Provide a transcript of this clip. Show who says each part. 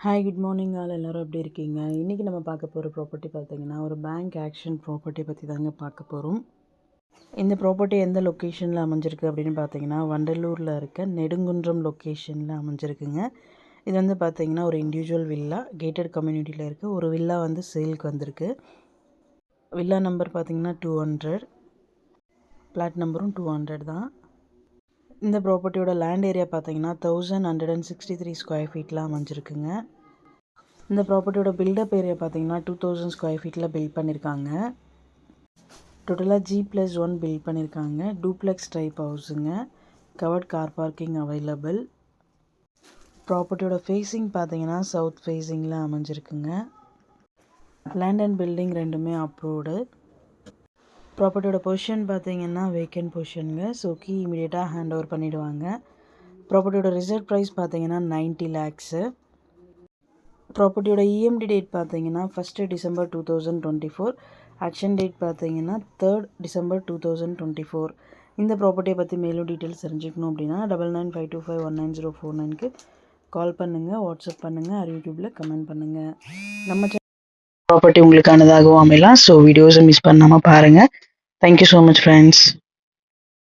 Speaker 1: Hi good morning எல்லாரும் எப்படி இருக்கீங்க? இன்றைக்கி நம்ம பார்க்க போகிற ப்ராப்பர்ட்டி பார்த்தீங்கன்னா ஒரு பேங்க் ஆக்ஷன் ப்ராப்பர்ட்டி பற்றி தாங்க பார்க்க போகிறோம். இந்த ப்ராப்பர்ட்டி எந்த லொக்கேஷனில் அமைஞ்சிருக்கு அப்படின்னு பார்த்தீங்கன்னா வண்டலூரில் இருக்க நெடுங்குன்றம் லொக்கேஷனில் அமைஞ்சிருக்குங்க. இது வந்து பார்த்தீங்கன்னா ஒரு இண்டிவிஜுவல் வில்லா கேட்டட் கம்யூனிட்டியில் இருக்க ஒரு வில்லா வந்து சேலுக்கு வந்திருக்கு. வில்லா நம்பர் பார்த்தீங்கன்னா 200, பிளாட் நம்பரும் 200 தான். இந்த ப்ராப்பர்ட்டியோட லேண்ட் ஏரியா பார்த்தீங்கன்னா 1163 ஸ்கொயர் ஃபீட்டில் அமைஞ்சிருக்குங்க. இந்த ப்ராப்பர்ட்டியோட பில்டப் ஏரியா பார்த்தீங்கன்னா 2000 ஸ்கொயர் ஃபீட்டில் பில்ட் பண்ணியிருக்காங்க. டோட்டலாக G+1 பில்ட் பண்ணியிருக்காங்க. டூப்ளெக்ஸ் டைப் ஹவுஸுங்க. Covered car parking available. ப்ராப்பர்ட்டியோட ஃபேஸிங் பார்த்தீங்கன்னா சவுத் ஃபேஸிங்கில் அமைஞ்சிருக்குங்க. லேண்ட் அண்ட் பில்டிங் ரெண்டுமே அப்ரூவ்டு. ப்ராப்பர்ட்டியோட பொசிஷன் பார்த்தீங்கன்னா வேக்கன்ட் பொசிஷனுங்க. ஸோ கீ இமீடியட்டாக ஹேண்ட் ஓவர் பண்ணிவிடுவாங்க. ப்ராப்பர்ட்டியோட ரிசர்வ் ப்ரைஸ் பார்த்தீங்கன்னா 90 lakhs. ப்ராப்பர்ட்டியோட இஎம்டி டேட் பார்த்தீங்கன்னா 1 December 2024. ஆக்ஷன் டேட் பார்த்தீங்கன்னா 3 December 2024. இந்த ப்ராப்பர்ட்டியை பற்றி மேலும் டீட்டெயில்ஸ் தெரிஞ்சுக்கணும் அப்படின்னா 9952519049க்கு கால் பண்ணுங்கள், வாட்ஸ்அப் பண்ணுங்கள், ஆர் யூடியூப்பில் கமெண்ட் பண்ணுங்கள். நம்ம ப்ராப்பர்ட்டி உங்களுக்கானதாகவும் அமையலாம். ஸோ வீடியோஸை மிஸ் பண்ணாமல் பாருங்கள். Thank you so much friends.